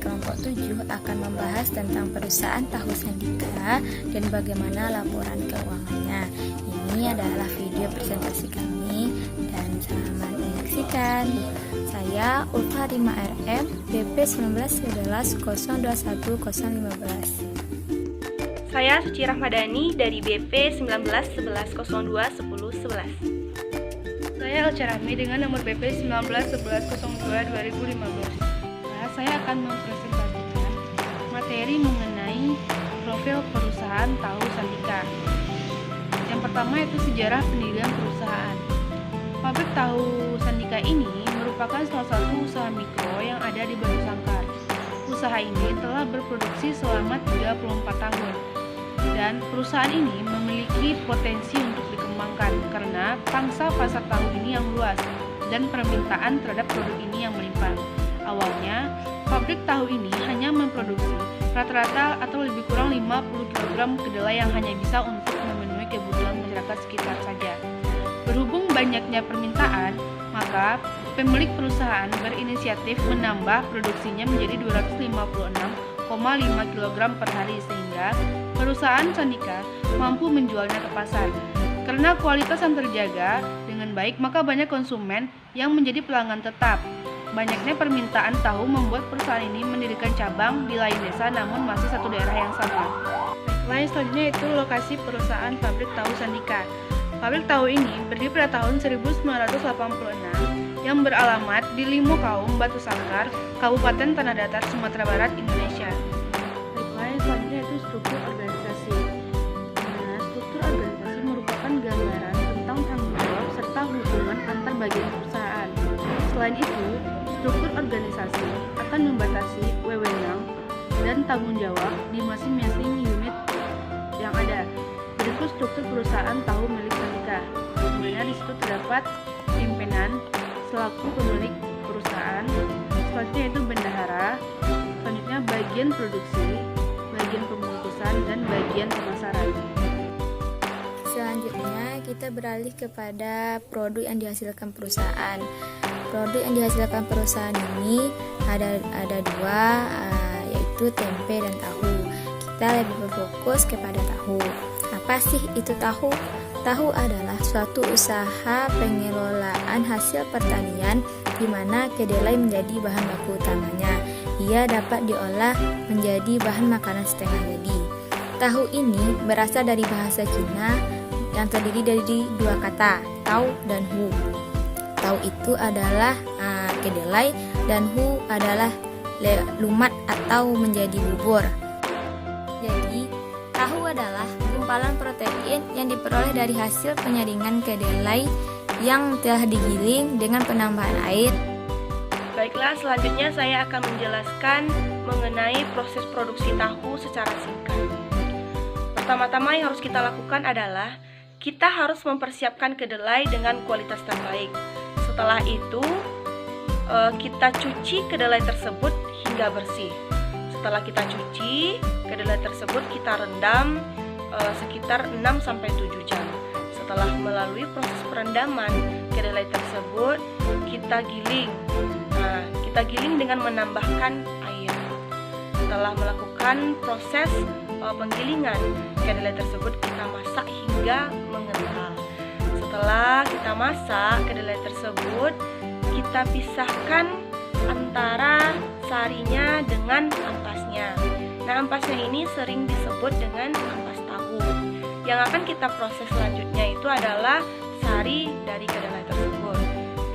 kelompok 7 akan membahas tentang perusahaan tahu Sandika dan bagaimana laporan keuangannya. Ini adalah video presentasi kami dan selamat menyaksikan. Saya Ulfa Rima RM, BP 1911021015. Saya Suci Rahmadani dari BP 1911021011. Saya Elca Rahmi dengan nomor BP 1911022015. Saya akan mempresentasikan materi mengenai profil perusahaan tahu Sandika. Yang pertama yaitu sejarah pendirian perusahaan. Pabrik tahu Sandika ini merupakan salah satu usaha mikro yang ada di Batu Sangkar. Usaha ini telah berproduksi selama 34 tahun. Dan perusahaan ini memiliki potensi untuk dikembangkan karena pangsa pasar tahu ini yang luas dan permintaan terhadap produk ini yang melimpah. Awalnya, pabrik tahu ini hanya memproduksi rata-rata atau lebih kurang 50 kg kedelai yang hanya bisa untuk memenuhi kebutuhan masyarakat sekitar saja. Berhubung banyaknya permintaan, maka pemilik perusahaan berinisiatif menambah produksinya menjadi 256,5 kg per hari sehingga perusahaan Sandika mampu menjualnya ke pasar. Karena kualitas yang terjaga dengan baik, maka banyak konsumen yang menjadi pelanggan tetap. Banyaknya permintaan tahu membuat perusahaan ini mendirikan cabang di lain desa namun masih satu daerah yang sama. Lain selanjutnya itu lokasi perusahaan pabrik tahu Sandika. Pabrik tahu ini berdiri pada tahun 1986 yang beralamat di Limaukaum, Batu Sangkar, Kabupaten Tanah Datar, Sumatera Barat, Indonesia. Lain selanjutnya itu struktur organisasi. Nah, struktur organisasi merupakan gambaran tentang tanggung jawab serta hubungan antar bagian perusahaan. Selain itu, struktur organisasi akan membatasi wewenang dan tanggung jawab di masing-masing unit yang ada. Berikut struktur perusahaan tahu milik Sandika. Kemudian di situ terdapat pimpinan selaku pemilik perusahaan. Selanjutnya itu bendahara. Selanjutnya bagian produksi, bagian pembungkusan, dan bagian pemasaran. Selanjutnya kita beralih kepada produk yang dihasilkan perusahaan. Produk yang dihasilkan perusahaan ini ada dua, yaitu tempe dan tahu. Kita lebih berfokus kepada tahu. Apa sih itu tahu? Tahu adalah suatu usaha pengelolaan hasil pertanian di mana kedelai menjadi bahan baku utamanya. Ia dapat diolah menjadi bahan makanan setengah jadi. Tahu ini berasal dari bahasa Cina yang terdiri dari dua kata, tau dan hu. Tau itu adalah kedelai dan hu adalah lumat atau menjadi bubur. Jadi, tahu adalah gumpalan protein yang diperoleh dari hasil penyaringan kedelai yang telah digiling dengan penambahan air. Baiklah, selanjutnya saya akan menjelaskan mengenai proses produksi tahu secara singkat. Pertama-tama yang harus kita lakukan adalah kita harus mempersiapkan kedelai dengan kualitas terbaik. Setelah itu, kita cuci kedelai tersebut hingga bersih. Setelah kita cuci, kedelai tersebut kita rendam sekitar 6-7 jam. Setelah melalui proses perendaman, kedelai tersebut kita giling. Kita giling dengan menambahkan air. Setelah melakukan proses penggilingan, kedelai tersebut kita masak hingga mengental. Setelah kita masak kedelai tersebut, kita pisahkan antara sarinya dengan ampasnya. Nah, ampasnya ini sering disebut dengan ampas tahu. Yang akan kita proses selanjutnya itu adalah sari dari kedelai tersebut.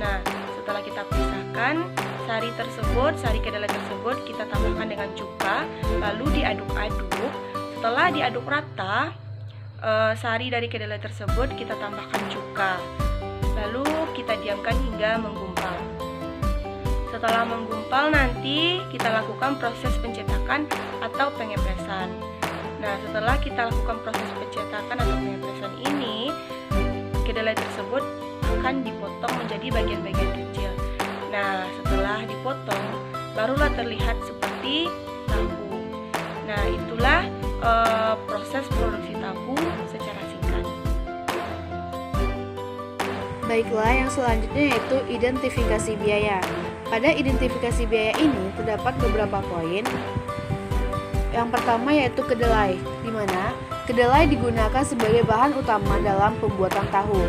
Nah, setelah kita pisahkan sari kedelai tersebut, kita tambahkan dengan cuka, lalu diaduk-aduk. Setelah diaduk rata, sari dari kedelai tersebut kita tambahkan cuka, lalu kita diamkan hingga menggumpal. Setelah menggumpal nanti kita lakukan proses pencetakan atau pengepresan. Nah, setelah kita lakukan proses pencetakan atau pengepresan ini, kedelai tersebut akan dipotong menjadi bagian-bagian kecil. Nah, setelah dipotong, barulah terlihat seperti tahu. Nah, itulah proses produksi tahu secara singkat. Baiklah, yang selanjutnya yaitu identifikasi biaya. Pada identifikasi biaya ini terdapat beberapa poin. Yang pertama yaitu kedelai, di mana kedelai digunakan sebagai bahan utama dalam pembuatan tahu.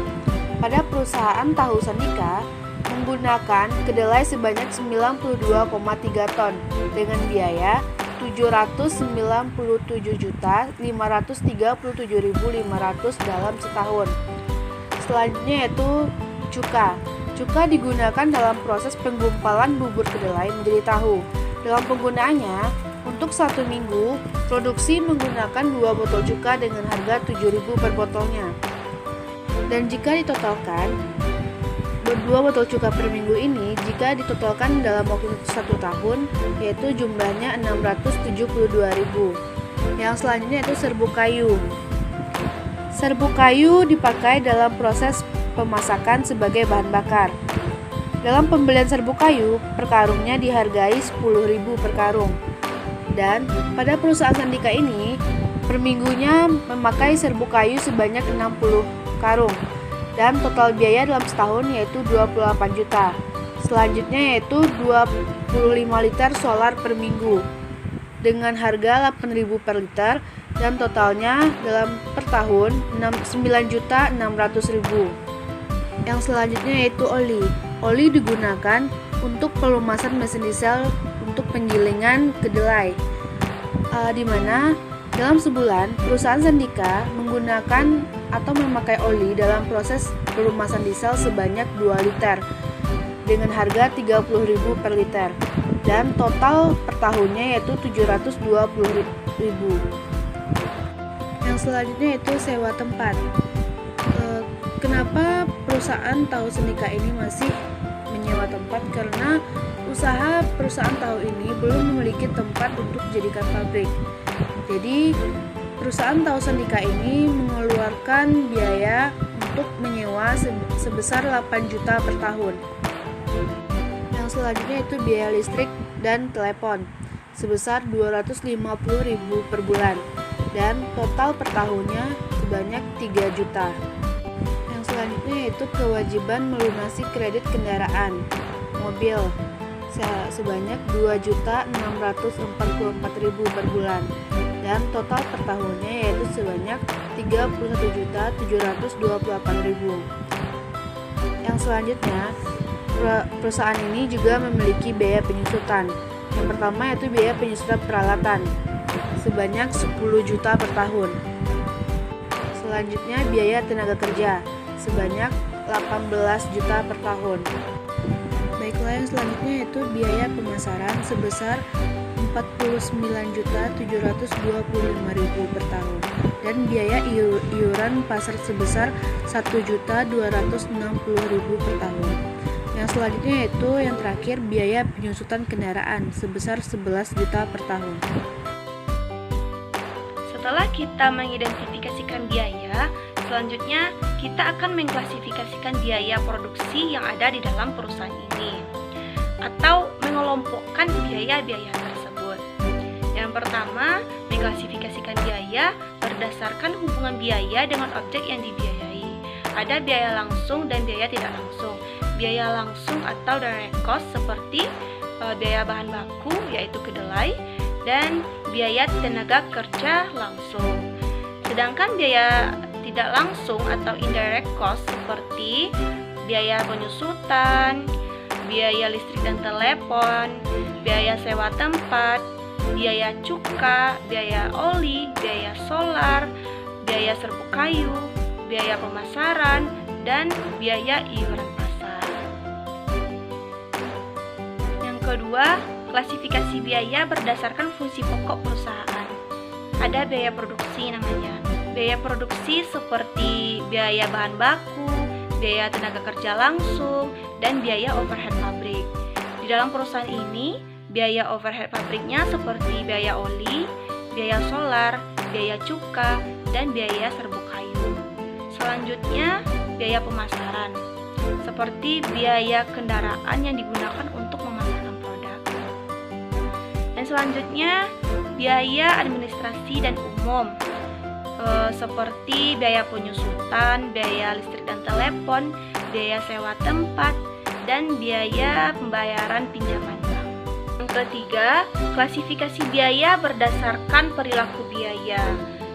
Pada perusahaan Tahu Sandika menggunakan kedelai sebanyak 92,3 ton dengan biaya 797.537.500 dalam setahun. Selanjutnya yaitu cuka. Cuka digunakan dalam proses penggumpalan bubur kedelai menjadi tahu. Dalam penggunaannya, untuk 1 minggu, produksi menggunakan 2 botol cuka dengan harga 7.000 per botolnya. Dan jika ditotalkan, 2 botol cuka per minggu ini jika ditotalkan dalam waktu 1 tahun, yaitu jumlahnya 672.000. Yang selanjutnya yaitu serbuk kayu. Serbuk kayu dipakai dalam proses pemasakan sebagai bahan bakar. Dalam pembelian serbuk kayu, per karungnya dihargai 10.000 per karung. Dan pada perusahaan Sandika ini, per minggunya memakai serbuk kayu sebanyak 60 karung. Dan total biaya dalam setahun yaitu 28 juta. Selanjutnya yaitu 25 liter solar per minggu dengan harga 8.000 per liter, dan totalnya dalam per tahun 9.600.000. Yang selanjutnya yaitu oli. Oli digunakan untuk pelumasan mesin diesel untuk penggilingan kedelai, di mana dalam sebulan perusahaan Sandika menggunakan atau memakai oli dalam proses pelumasan diesel sebanyak 2 liter dengan harga 30.000 per liter, dan total per tahunnya yaitu 720.000. Yang selanjutnya yaitu sewa tempat. Kenapa perusahaan Tahu Sandika ini masih menyewa tempat? Karena usaha perusahaan tahu ini belum memiliki tempat untuk dijadikan pabrik. Jadi perusahaan Tahu Sandika ini mengeluarkan biaya untuk menyewa sebesar 8 juta per tahun. Yang selanjutnya itu biaya listrik dan telepon sebesar 250.000 per bulan, dan total per tahunnya sebanyak 3 juta. Yang selanjutnya yaitu kewajiban melunasi kredit kendaraan mobil sebanyak 2.644.000 per bulan, dan total per tahunnya yaitu sebanyak 31.728.000. Yang selanjutnya, perusahaan ini juga memiliki biaya penyusutan. Yang pertama yaitu biaya penyusutan peralatan sebanyak 10 juta per tahun. Selanjutnya biaya tenaga kerja sebanyak 18 juta per tahun. Baiklah, yang selanjutnya yaitu biaya pemasaran sebesar 49.725.000 per tahun, dan biaya iuran pasar sebesar 1.260.000 per tahun. Yang selanjutnya yaitu yang terakhir biaya penyusutan kendaraan sebesar 11 juta per tahun. Setelah kita mengidentifikasikan biaya, selanjutnya kita akan mengklasifikasikan biaya produksi yang ada di dalam perusahaan ini, atau mengelompokkan biaya-biaya tersebut. Yang pertama, mengklasifikasikan biaya berdasarkan hubungan biaya dengan objek yang dibiayai. Ada biaya langsung dan biaya tidak langsung. Biaya langsung atau direct cost seperti biaya bahan baku yaitu kedelai, dan biaya tenaga kerja langsung. Sedangkan biaya tidak langsung atau indirect cost seperti biaya penyusutan, biaya listrik dan telepon, biaya sewa tempat, biaya cuka, biaya oli, biaya solar, biaya serbuk kayu, biaya pemasaran, dan biaya iuran pasar. Yang kedua, klasifikasi biaya berdasarkan fungsi pokok perusahaan. Ada biaya produksi namanya. Biaya produksi seperti biaya bahan baku, biaya tenaga kerja langsung, dan biaya overhead pabrik. Di dalam perusahaan ini, biaya overhead pabriknya seperti biaya oli, biaya solar, biaya cuka, dan biaya serbuk kayu. Selanjutnya, biaya pemasaran, seperti biaya kendaraan yang digunakan untuk memasarkan produk. Dan selanjutnya, biaya administrasi dan umum, seperti biaya penyusutan, biaya listrik dan telepon, biaya sewa tempat, dan biaya pembayaran pinjaman bank. Yang ketiga, klasifikasi biaya berdasarkan perilaku biaya.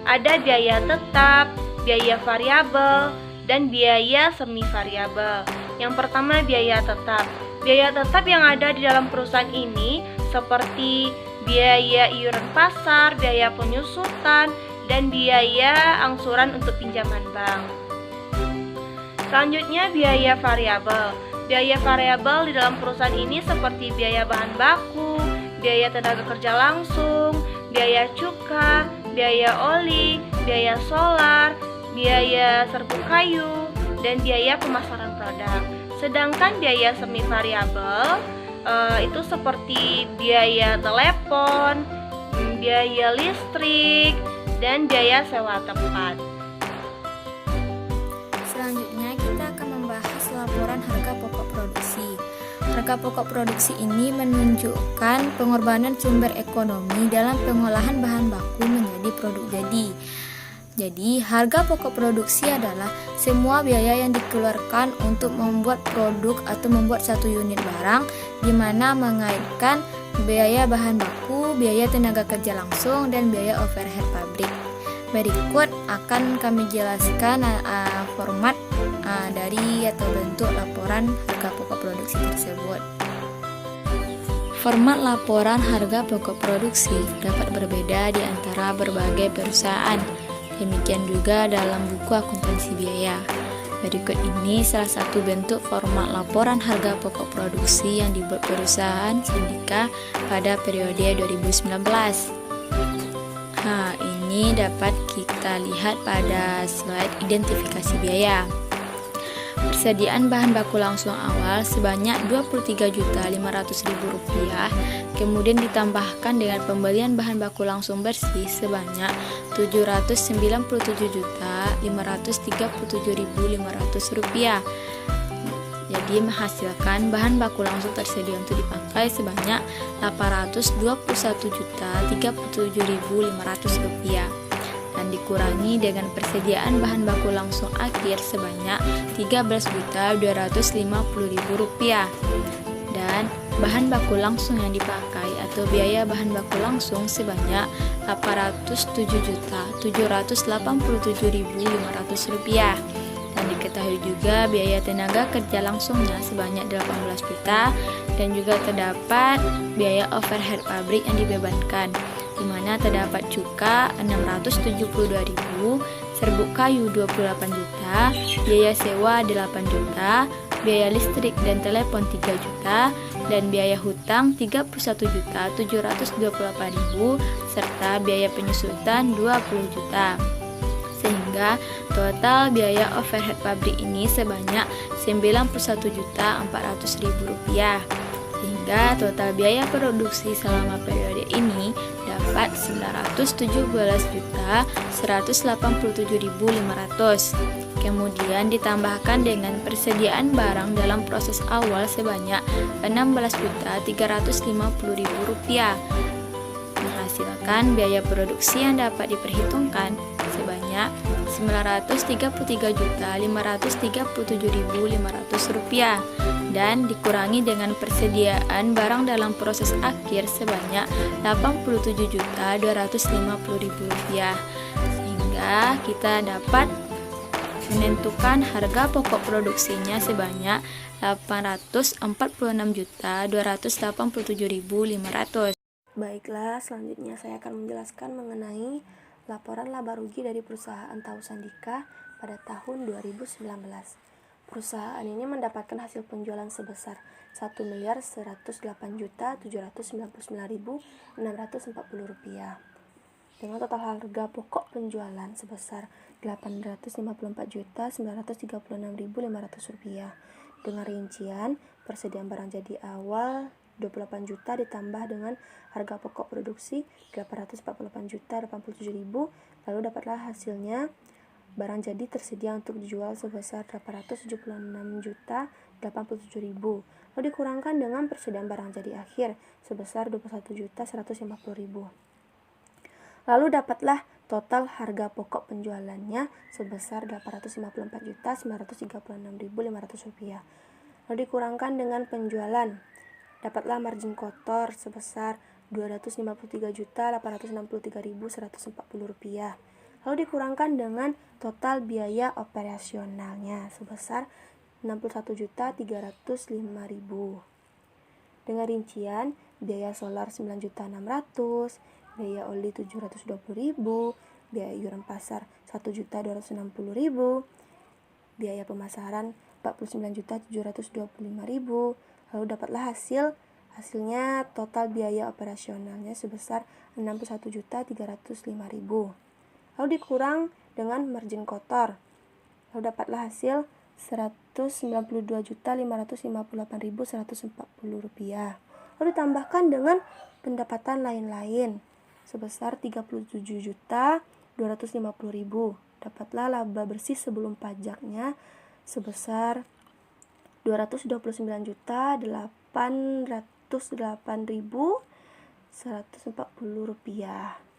Ada biaya tetap, biaya variabel, dan biaya semi variabel. Yang pertama, biaya tetap. Biaya tetap yang ada di dalam perusahaan ini seperti biaya iuran pasar, biaya penyusutan, dan biaya angsuran untuk pinjaman bank. Selanjutnya, biaya variabel. Biaya variabel di dalam perusahaan ini seperti biaya bahan baku, biaya tenaga kerja langsung, biaya cukai, biaya oli, biaya solar, biaya serbuk kayu, dan biaya pemasaran produk. Sedangkan biaya semi variabel itu seperti biaya telepon, biaya listrik, dan biaya sewa tempat. Selanjutnya kita akan membahas laporan harga pokok produksi. Harga pokok produksi ini menunjukkan pengorbanan sumber ekonomi dalam pengolahan bahan baku menjadi produk jadi. Jadi, harga pokok produksi adalah semua biaya yang dikeluarkan untuk membuat produk atau membuat satu unit barang, di mana mengaitkan biaya bahan baku, biaya tenaga kerja langsung, dan biaya overhead pabrik. Berikut akan kami jelaskan format dari atau bentuk laporan harga pokok produksi tersebut. Format laporan harga pokok produksi dapat berbeda di antara berbagai perusahaan. Demikian juga dalam buku akuntansi biaya. Berikut ini salah satu bentuk format laporan harga pokok produksi yang dibuat perusahaan Sandika pada periode 2019. Ini dapat kita lihat pada slide identifikasi biaya. Persediaan bahan baku langsung awal sebanyak Rp23.500.000, kemudian ditambahkan dengan pembelian bahan baku langsung bersih sebanyak Rp797.537.500. Jadi menghasilkan bahan baku langsung tersedia untuk dipakai sebanyak Rp821.037.500 dan dikurangi dengan persediaan bahan baku langsung akhir sebanyak Rp13.250.000 dan bahan baku langsung yang dipakai atau biaya bahan baku langsung sebanyak Rp807.787.500 dan diketahui juga biaya tenaga kerja langsungnya sebanyak 18 juta dan juga terdapat biaya overhead pabrik yang dibebankan, di mana terdapat cukai 672.000, serbuk kayu 28 juta, biaya sewa 8 juta, biaya listrik dan telepon 3 juta, dan biaya hutang 31.728.000 serta biaya penyusutan 20 juta. Sehingga total biaya overhead pabrik ini sebanyak Rp91.400.000. Sehingga total biaya produksi selama periode ini dapat Rp917.187.500. Kemudian ditambahkan dengan persediaan barang dalam proses awal sebanyak Rp16.350.000. Menghasilkan biaya produksi yang dapat diperhitungkan sebanyak Rp933.537.500 dan dikurangi dengan persediaan barang dalam proses akhir sebanyak Rp87.250.000, sehingga kita dapat menentukan harga pokok produksinya sebanyak Rp846.287.500. Baiklah, selanjutnya saya akan menjelaskan mengenai laporan laba rugi dari perusahaan Tahu Sandika pada tahun 2019. Perusahaan ini mendapatkan hasil penjualan sebesar Rp1.189.640.000 dengan total harga pokok penjualan sebesar Rp854.936.500 dengan rincian persediaan barang jadi awal 28 juta ditambah dengan harga pokok produksi Rp848.087.000, lalu dapatlah hasilnya barang jadi tersedia untuk dijual sebesar Rp876.087.000, lalu dikurangkan dengan persediaan barang jadi akhir sebesar Rp21.150.000. Lalu dapatlah total harga pokok penjualannya sebesar Rp854.936.500. lalu dikurangkan dengan penjualan. Dapatlah margin kotor sebesar Rp253.863.140. Lalu dikurangkan dengan total biaya operasionalnya sebesar Rp61.305.000. Dengan rincian biaya solar Rp9.600.000, biaya oli Rp720.000, biaya iuran pasar Rp1.260.000, biaya pemasaran Rp49.725.000. Lalu dapatlah hasilnya total biaya operasionalnya sebesar Rp61.305.000. Lalu dikurang dengan margin kotor. Lalu dapatlah hasil Rp192.558.140. Lalu ditambahkan dengan pendapatan lain-lain sebesar Rp37.250.000. Dapatlah laba bersih sebelum pajaknya sebesar Rp229.808.140.